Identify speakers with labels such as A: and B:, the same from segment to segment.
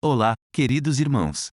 A: Olá, queridos irmãos.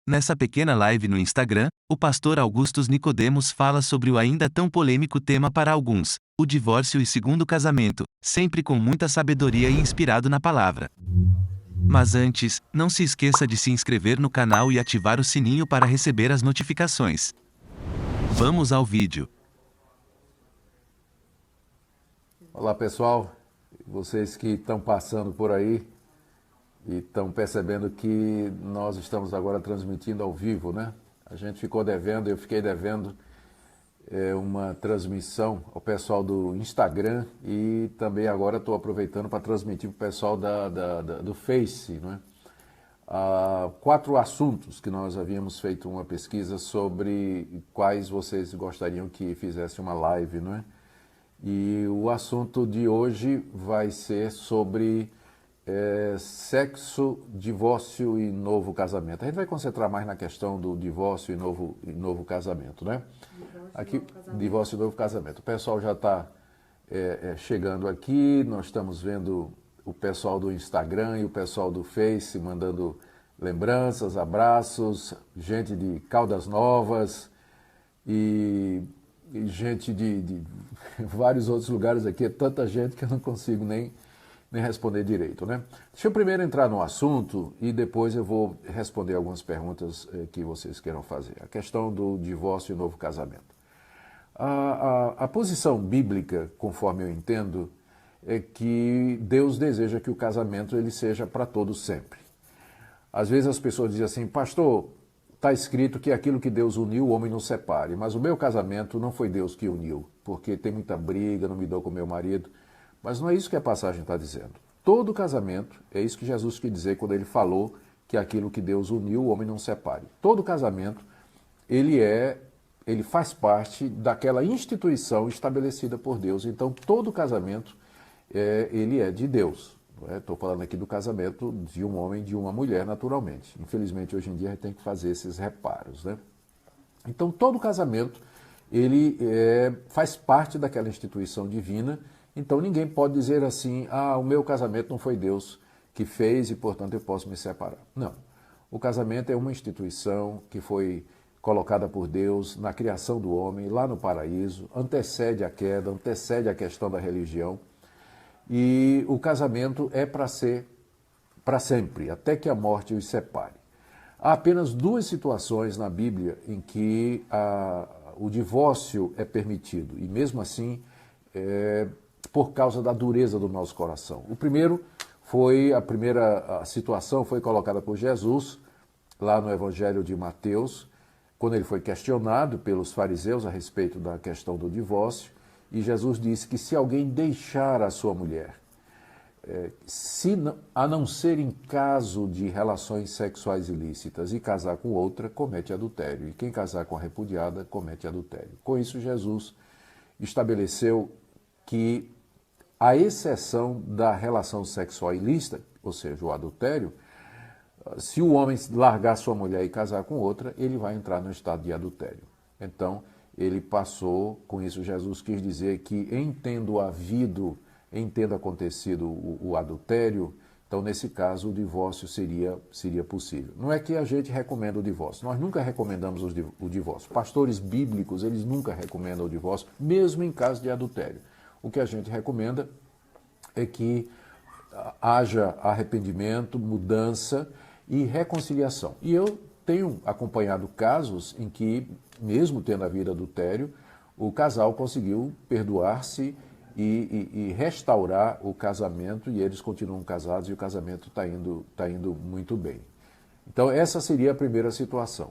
A: Nessa pequena live no Instagram, o pastor Augustus Nicodemos fala sobre o ainda tão polêmico tema para alguns, o divórcio e segundo casamento, sempre com muita sabedoria e inspirado na palavra. Mas antes, não se esqueça de se inscrever no canal e ativar o sininho para receber as notificações. Vamos ao vídeo.
B: Olá pessoal, vocês que estão passando por aí e estão percebendo que nós estamos agora transmitindo ao vivo, né? A gente ficou devendo, eu fiquei devendo uma transmissão ao pessoal do Instagram e também agora estou aproveitando para transmitir para o pessoal do Face, né? 4 assuntos que nós havíamos feito uma pesquisa sobre quais vocês gostariam que fizesse uma live, não é? E o assunto de hoje vai ser sobre sexo, divórcio e novo casamento. A gente vai concentrar mais na questão do divórcio e novo casamento, né? Divórcio e novo casamento. O pessoal já está chegando aqui, nós estamos vendo o pessoal do Instagram e o pessoal do Face mandando lembranças, abraços, gente de Caldas Novas e gente de vários outros lugares aqui, é tanta gente que eu não consigo nem responder direito, né? Deixa eu primeiro entrar no assunto e depois eu vou responder algumas perguntas que vocês queiram fazer. A questão do divórcio e novo casamento. A posição bíblica, conforme eu entendo, é que Deus deseja que o casamento ele seja para todos sempre. Às vezes as pessoas dizem assim, pastor, está escrito que aquilo que Deus uniu, o homem não separe. Mas o meu casamento não foi Deus que uniu, porque tem muita briga, não me dou com meu marido. Mas não é isso que a passagem está dizendo. Todo casamento, é isso que Jesus quis dizer quando ele falou que aquilo que Deus uniu, o homem não separe. Todo casamento, ele faz parte daquela instituição estabelecida por Deus. Então, todo casamento, ele é de Deus. Estou falando aqui do casamento de um homem e de uma mulher, naturalmente. Infelizmente, hoje em dia, a gente tem que fazer esses reparos, né? Então, todo casamento, ele faz parte daquela instituição divina. Então, ninguém pode dizer assim, o meu casamento não foi Deus que fez e, portanto, eu posso me separar. Não. O casamento é uma instituição que foi colocada por Deus na criação do homem, lá no paraíso, antecede a queda, antecede a questão da religião. E o casamento é para ser para sempre, até que a morte os separe. Há apenas 2 situações na Bíblia em que o divórcio é permitido, e mesmo assim, por causa da dureza do nosso coração. O primeiro a primeira situação foi colocada por Jesus, lá no Evangelho de Mateus, quando ele foi questionado pelos fariseus a respeito da questão do divórcio, e Jesus disse que se alguém deixar a sua mulher, a não ser em caso de relações sexuais ilícitas e casar com outra, comete adultério. E quem casar com a repudiada, comete adultério. Com isso, Jesus estabeleceu que, à exceção da relação sexual ilícita, ou seja, o adultério, se o homem largar sua mulher e casar com outra, ele vai entrar no estado de adultério. Então, ele passou, com isso Jesus quis dizer que em tendo acontecido o adultério, então nesse caso o divórcio seria possível. Não é que a gente recomenda o divórcio, nós nunca recomendamos o divórcio. Pastores bíblicos, eles nunca recomendam o divórcio, mesmo em caso de adultério. O que a gente recomenda é que haja arrependimento, mudança e reconciliação. E eu tenho acompanhado casos em que, mesmo tendo havido adultério, o casal conseguiu perdoar-se e restaurar o casamento, e eles continuam casados e o casamento está indo muito bem. Então, essa seria a primeira situação.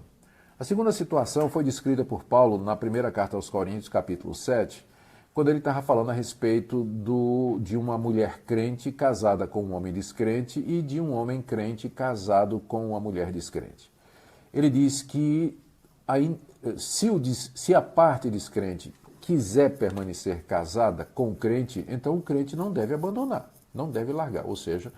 B: A segunda situação foi descrita por Paulo na primeira carta aos Coríntios, capítulo 7, quando ele estava falando a respeito de uma mulher crente casada com um homem descrente e de um homem crente casado com uma mulher descrente. Ele diz que se a parte descrente quiser permanecer casada com o crente, então o crente não deve abandonar, não deve largar. Ou seja,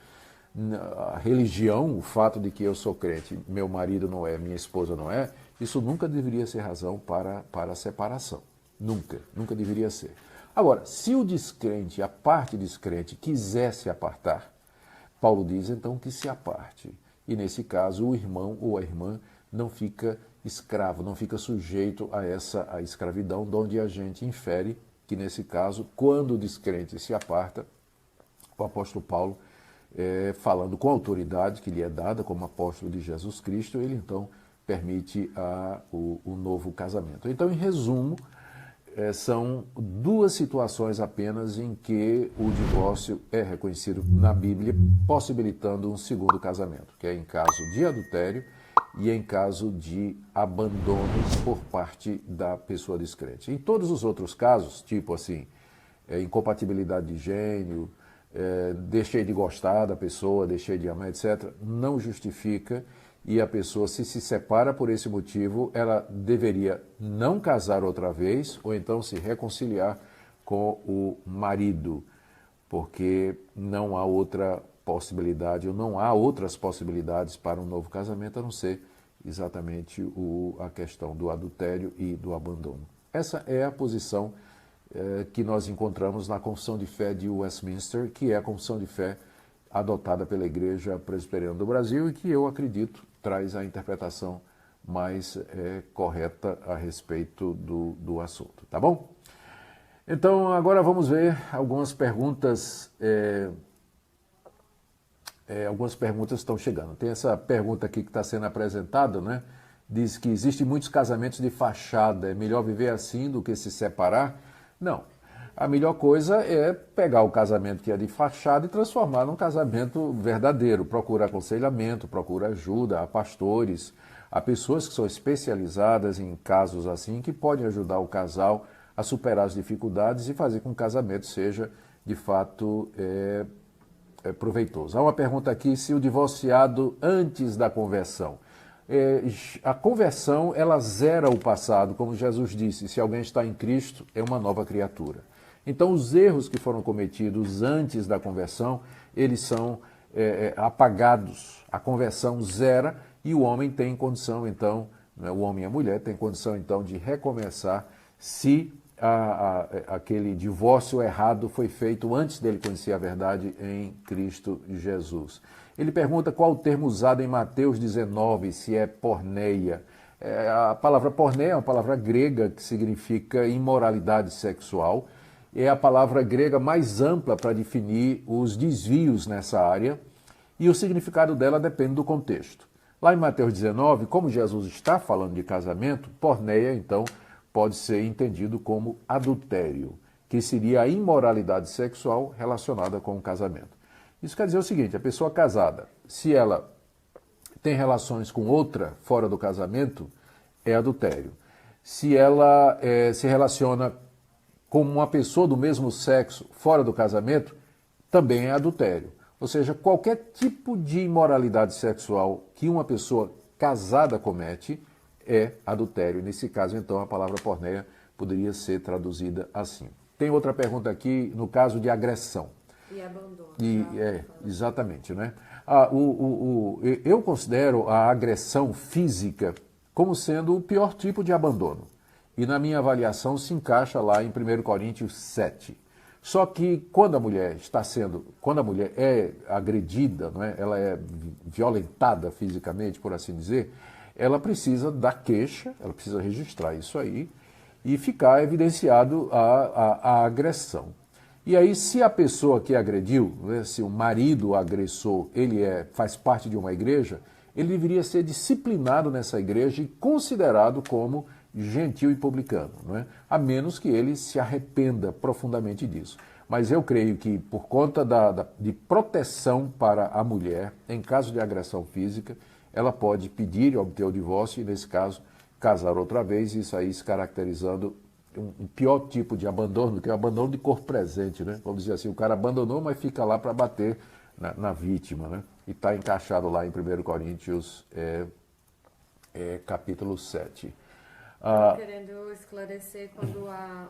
B: a religião, o fato de que eu sou crente, meu marido não é, minha esposa não é, isso nunca deveria ser razão para a separação. Nunca deveria ser. Agora, se o descrente, a parte descrente, quiser se apartar, Paulo diz então que se aparte. e nesse caso o irmão ou a irmã não fica escravo, não fica sujeito a escravidão, de onde a gente infere que nesse caso, quando o descrente se aparta, o apóstolo Paulo, falando com a autoridade que lhe é dada como apóstolo de Jesus Cristo, ele então permite o novo casamento. Então, em resumo, são duas situações apenas em que o divórcio é reconhecido na Bíblia, possibilitando um segundo casamento, que é em caso de adultério e em caso de abandono por parte da pessoa descrente. Em todos os outros casos, tipo assim, incompatibilidade de gênero, deixei de gostar da pessoa, deixei de amar, etc., não justifica, e a pessoa, se separa por esse motivo, ela deveria não casar outra vez ou então se reconciliar com o marido, porque não há outra possibilidade, ou não há outras possibilidades para um novo casamento, a não ser exatamente a questão do adultério e do abandono. Essa é a posição que nós encontramos na Confissão de Fé de Westminster, que é a Confissão de Fé adotada pela Igreja Presbiteriana do Brasil e que eu acredito traz a interpretação mais correta a respeito do assunto, tá bom? Então, agora vamos ver algumas perguntas. Algumas perguntas estão chegando. Tem essa pergunta aqui que está sendo apresentada, né? Diz que existem muitos casamentos de fachada, é melhor viver assim do que se separar? Não. A melhor coisa é pegar o casamento que é de fachada e transformar num casamento verdadeiro. Procura aconselhamento, procura ajuda a pastores, a pessoas que são especializadas em casos assim, que podem ajudar o casal a superar as dificuldades e fazer com que o casamento seja, de fato, proveitoso. Há uma pergunta aqui, se o divorciado antes da conversão. A conversão, ela zera o passado, como Jesus disse, se alguém está em Cristo, é uma nova criatura. Então, os erros que foram cometidos antes da conversão, eles são apagados. A conversão zera e o homem tem condição, então, o homem e a mulher têm condição, então, de recomeçar se aquele divórcio errado foi feito antes dele conhecer a verdade em Cristo Jesus. Ele pergunta qual o termo usado em Mateus 19, se é porneia. A palavra porneia é uma palavra grega que significa imoralidade sexual. É a palavra grega mais ampla para definir os desvios nessa área e o significado dela depende do contexto. Lá em Mateus 19, como Jesus está falando de casamento, porneia, então, pode ser entendido como adultério, que seria a imoralidade sexual relacionada com o casamento. Isso quer dizer o seguinte, a pessoa casada, se ela tem relações com outra fora do casamento, é adultério. Se ela se relaciona com uma pessoa do mesmo sexo fora do casamento, também é adultério. Ou seja, qualquer tipo de imoralidade sexual que uma pessoa casada comete é adultério. Nesse caso, então, a palavra porneia poderia ser traduzida assim. Tem outra pergunta aqui, no caso de agressão.
C: E abandono.
B: Exatamente, né? Eu considero a agressão física como sendo o pior tipo de abandono. E na minha avaliação se encaixa lá em 1 Coríntios 7. Só que quando a mulher é agredida, não é? Ela é violentada fisicamente, por assim dizer, ela precisa da queixa, ela precisa registrar isso aí e ficar evidenciado a agressão. E aí, se a pessoa que agrediu, né, se o marido agressor, ele faz parte de uma igreja, ele deveria ser disciplinado nessa igreja e considerado como gentil e publicano, não é? A menos que ele se arrependa profundamente disso. Mas eu creio que, por conta de proteção para a mulher, em caso de agressão física, ela pode pedir e obter o divórcio e, nesse caso, casar outra vez, isso aí se caracterizando um pior tipo de abandono, que é o abandono de corpo presente, né? Vamos dizer assim, o cara abandonou, mas fica lá para bater na vítima, né? E está encaixado lá em 1 Coríntios capítulo 7.
C: Estou querendo esclarecer quando há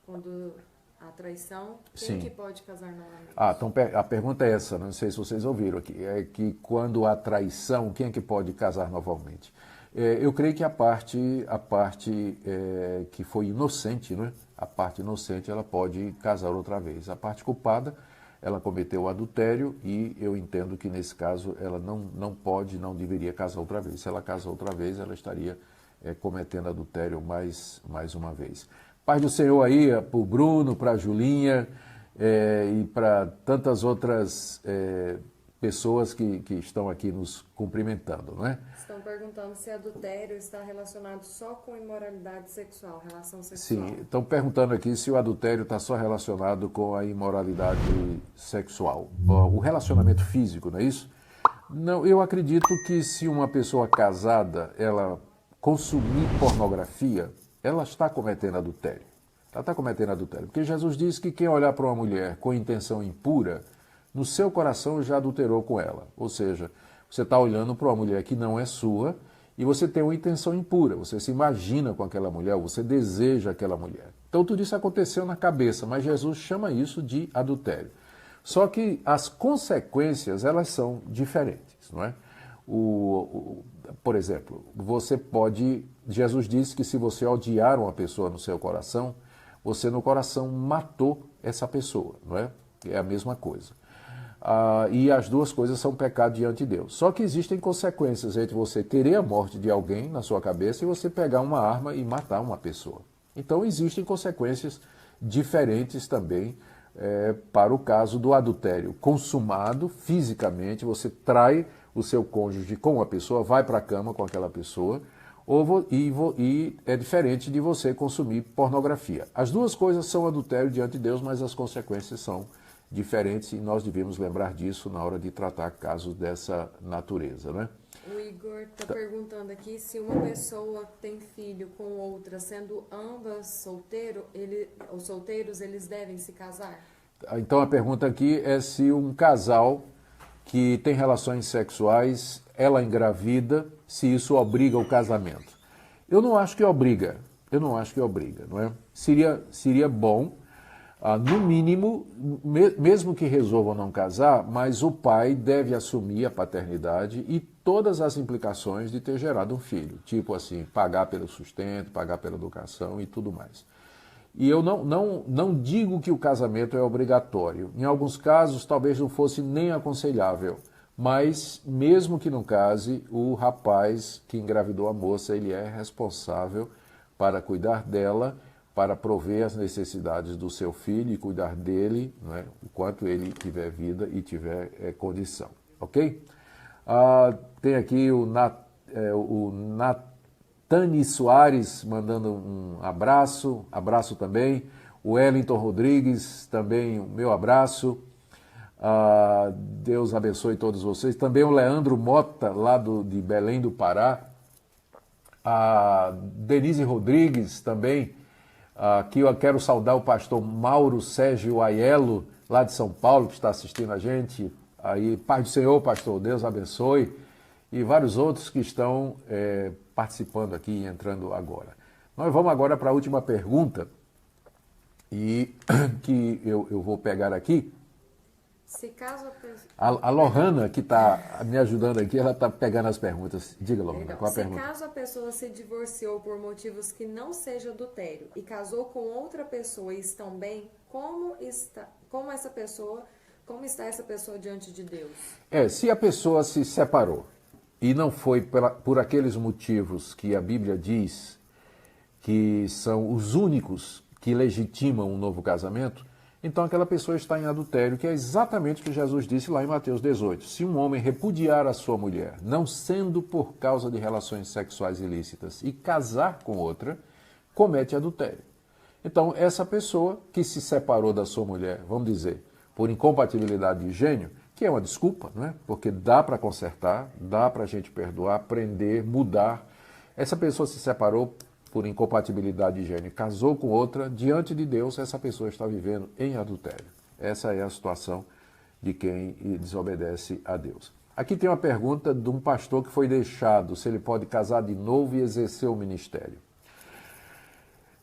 C: quando a traição, quem que pode casar novamente?
B: Então a pergunta é essa, não sei se vocês ouviram aqui, é que quando há traição, quem é que pode casar novamente? Eu creio que a parte que foi inocente, né? A parte inocente ela pode casar outra vez. A parte culpada, ela cometeu adultério e eu entendo que nesse caso ela não pode, não deveria casar outra vez. Se ela casar outra vez, ela estaria cometendo adultério mais uma vez. Paz do Senhor aí para o Bruno, para a Julinha e para tantas outras pessoas que estão aqui nos cumprimentando, não é?
C: Estão perguntando se adultério está relacionado só com imoralidade sexual, relação sexual.
B: Sim, estão perguntando aqui se o adultério está só relacionado com a imoralidade sexual. O relacionamento físico, não é isso? Não, eu acredito que se uma pessoa casada, ela consumir pornografia, ela está cometendo adultério. Ela está cometendo adultério. Porque Jesus disse que quem olhar para uma mulher com intenção impura, no seu coração já adulterou com ela. Ou seja, você está olhando para uma mulher que não é sua e você tem uma intenção impura. Você se imagina com aquela mulher, você deseja aquela mulher. Então tudo isso aconteceu na cabeça, mas Jesus chama isso de adultério. Só que as consequências, elas são diferentes, não é? Por exemplo, você pode... Jesus disse que se você odiar uma pessoa no seu coração, você no coração matou essa pessoa, não é? É a mesma coisa. E as duas coisas são pecado diante de Deus. Só que existem consequências entre você querer a morte de alguém na sua cabeça e você pegar uma arma e matar uma pessoa. Então existem consequências diferentes também para o caso do adultério consumado fisicamente. Você trai o seu cônjuge com uma pessoa, vai para a cama com aquela pessoa, e é diferente de você consumir pornografia. As duas coisas são adultério diante de Deus, mas as consequências são diferentes e nós devemos lembrar disso na hora de tratar casos dessa natureza, né?
C: O Igor está perguntando aqui se uma pessoa tem filho com outra, sendo ambas solteiros, eles devem se casar?
B: Então a pergunta aqui é se um casal que tem relações sexuais, ela engravida, se isso obriga o casamento. Eu não acho que obriga, não é? Seria bom, no mínimo, mesmo que resolvam não casar, mas o pai deve assumir a paternidade e todas as implicações de ter gerado um filho. Tipo assim, pagar pelo sustento, pagar pela educação e tudo mais. E eu não digo que o casamento é obrigatório. Em alguns casos, talvez não fosse nem aconselhável. Mas, mesmo que não case, o rapaz que engravidou a moça, ele é responsável para cuidar dela, para prover as necessidades do seu filho e cuidar dele, né, enquanto ele tiver vida e tiver condição. Ok? Tem aqui o Natani Soares mandando um abraço também. O Wellington Rodrigues também, o meu abraço. Deus abençoe todos vocês. Também o Leandro Mota, lá de Belém do Pará. A Denise Rodrigues também. Aqui eu quero saudar o pastor Mauro Sérgio Aiello, lá de São Paulo, que está assistindo a gente. Aí, paz do Senhor, pastor, Deus abençoe. E vários outros que estão participando aqui e entrando agora. Nós vamos agora para a última pergunta, e que eu vou pegar aqui.
C: Se caso a pessoa...
B: A Lohana, que está me ajudando aqui, ela está pegando as perguntas. Diga, Lohana, qual a pergunta?
C: Se caso a pessoa se divorciou por motivos que não seja adultério e casou com outra pessoa e estão bem, como está essa pessoa diante de Deus?
B: Se a pessoa se separou e não foi por aqueles motivos que a Bíblia diz que são os únicos que legitimam um novo casamento, então aquela pessoa está em adultério, que é exatamente o que Jesus disse lá em Mateus 18. Se um homem repudiar a sua mulher, não sendo por causa de relações sexuais ilícitas, e casar com outra, comete adultério. Então essa pessoa que se separou da sua mulher, vamos dizer, por incompatibilidade de gênio, que é uma desculpa, não é? Porque dá para consertar, dá para a gente perdoar, aprender, mudar. Essa pessoa se separou por incompatibilidade de gênero, casou com outra, diante de Deus, essa pessoa está vivendo em adultério. Essa é a situação de quem desobedece a Deus. Aqui tem uma pergunta de um pastor que foi deixado, se ele pode casar de novo e exercer o ministério.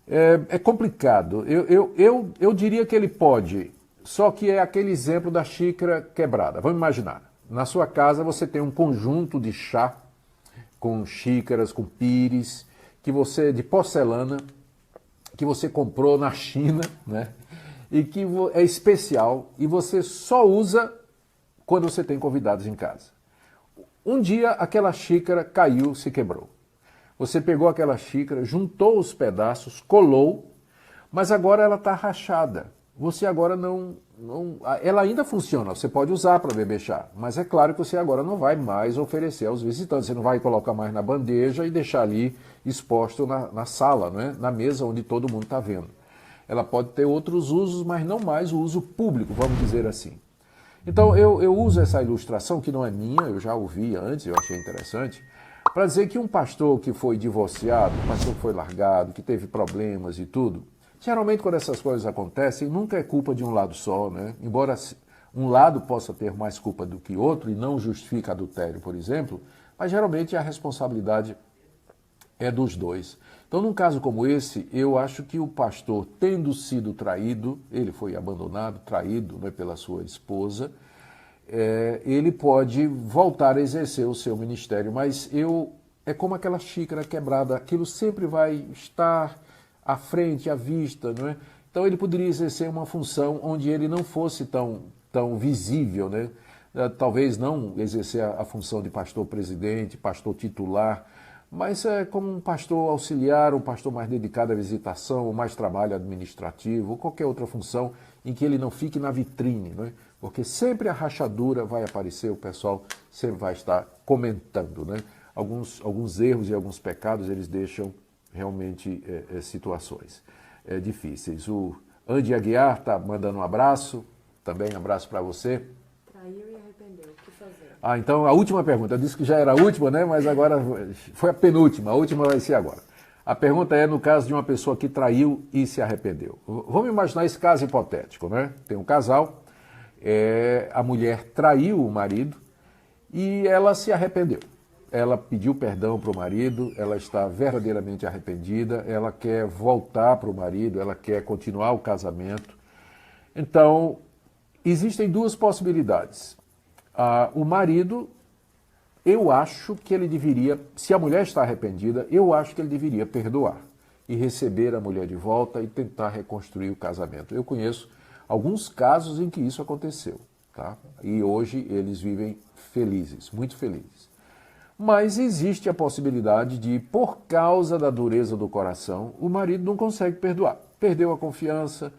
B: É complicado. Eu diria que ele pode, só que é aquele exemplo da xícara quebrada. Vamos imaginar, na sua casa você tem um conjunto de chá, com xícaras, com pires, de porcelana, que você comprou na China, né? e que é especial e você só usa quando você tem convidados em casa. Um dia aquela xícara caiu, se quebrou. Você pegou aquela xícara, juntou os pedaços, colou, mas agora ela está rachada. Você agora não. Ela ainda funciona, você pode usar para beber chá, mas é claro que você agora não vai mais oferecer aos visitantes, você não vai colocar mais na bandeja e deixar ali exposto na sala, não é? Na mesa onde todo mundo está vendo. Ela pode ter outros usos, mas não mais o uso público, vamos dizer assim. Então eu uso essa ilustração, que não é minha, eu já ouvi antes, eu achei interessante, para dizer que um pastor que foi divorciado, um pastor que foi largado, que teve problemas e tudo, geralmente quando essas coisas acontecem, nunca é culpa de um lado só, né? Embora um lado possa ter mais culpa do que outro e não justifica adultério, por exemplo, mas geralmente a responsabilidade é dos dois. Então, num caso como esse, eu acho que o pastor, tendo sido traído, ele foi abandonado, traído, né, pela sua esposa, ele pode voltar a exercer o seu ministério, mas é como aquela xícara quebrada, aquilo sempre vai estar à frente, à vista, não é? Então ele poderia exercer uma função onde ele não fosse tão visível, né? Talvez não exercer a função de pastor presidente, pastor titular, mas é como um pastor auxiliar, um pastor mais dedicado à visitação, ou mais trabalho administrativo, ou qualquer outra função em que ele não fique na vitrine, não é? Porque sempre a rachadura vai aparecer, o pessoal sempre vai estar comentando, né? Alguns erros e alguns pecados, eles deixam realmente situações difíceis. O Andy Aguiar está mandando um abraço, também um abraço para você.
C: Traiu e arrependeu, o que fazer?
B: Então a última pergunta, eu disse que já era a última, né? Mas agora foi a penúltima, a última vai ser agora. A pergunta é no caso de uma pessoa que traiu e se arrependeu. Vamos imaginar esse caso hipotético, né? Tem um casal, a mulher traiu o marido e ela se arrependeu. Ela pediu perdão para o marido, ela está verdadeiramente arrependida, ela quer voltar para o marido, ela quer continuar o casamento. Então, existem duas possibilidades. O marido, eu acho que ele deveria, se a mulher está arrependida, eu acho que ele deveria perdoar e receber a mulher de volta e tentar reconstruir o casamento. Eu conheço alguns casos em que isso aconteceu, tá? E hoje eles vivem felizes, muito felizes. Mas existe a possibilidade de, por causa da dureza do coração, o marido não consegue perdoar. Perdeu a confiança,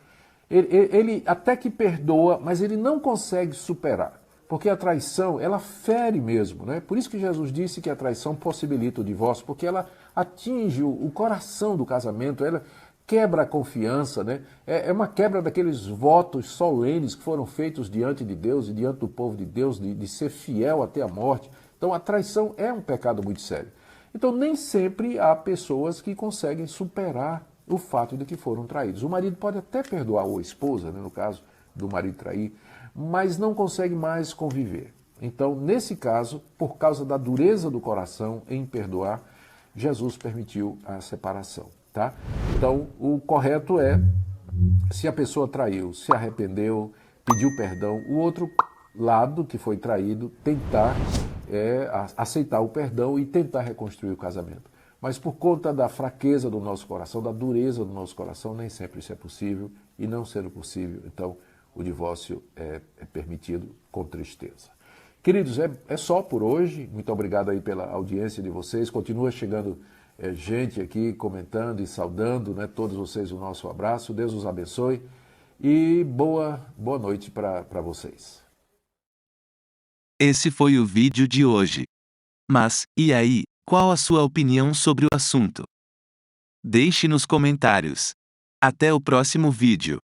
B: ele até que perdoa, mas ele não consegue superar. Porque a traição, ela fere mesmo, né? Por isso que Jesus disse que a traição possibilita o divórcio, porque ela atinge o coração do casamento, ela quebra a confiança, né? É uma quebra daqueles votos solenes que foram feitos diante de Deus e diante do povo de Deus, de ser fiel até a morte. Então, a traição é um pecado muito sério. Então, nem sempre há pessoas que conseguem superar o fato de que foram traídos. O marido pode até perdoar a esposa, né, no caso do marido trair, mas não consegue mais conviver. Então, nesse caso, por causa da dureza do coração em perdoar, Jesus permitiu a separação, tá? Então, o correto é, se a pessoa traiu, se arrependeu, pediu perdão, o outro lado que foi traído tentar aceitar o perdão e tentar reconstruir o casamento. Mas por conta da fraqueza do nosso coração, da dureza do nosso coração, nem sempre isso é possível, e não sendo possível, então o divórcio é permitido com tristeza. Queridos, é só por hoje. Muito obrigado aí pela audiência de vocês. Continua chegando gente aqui comentando e saudando, né, todos vocês, o nosso abraço. Deus os abençoe e boa noite para vocês.
A: Esse foi o vídeo de hoje. Mas, e aí, qual a sua opinião sobre o assunto? Deixe nos comentários. Até o próximo vídeo.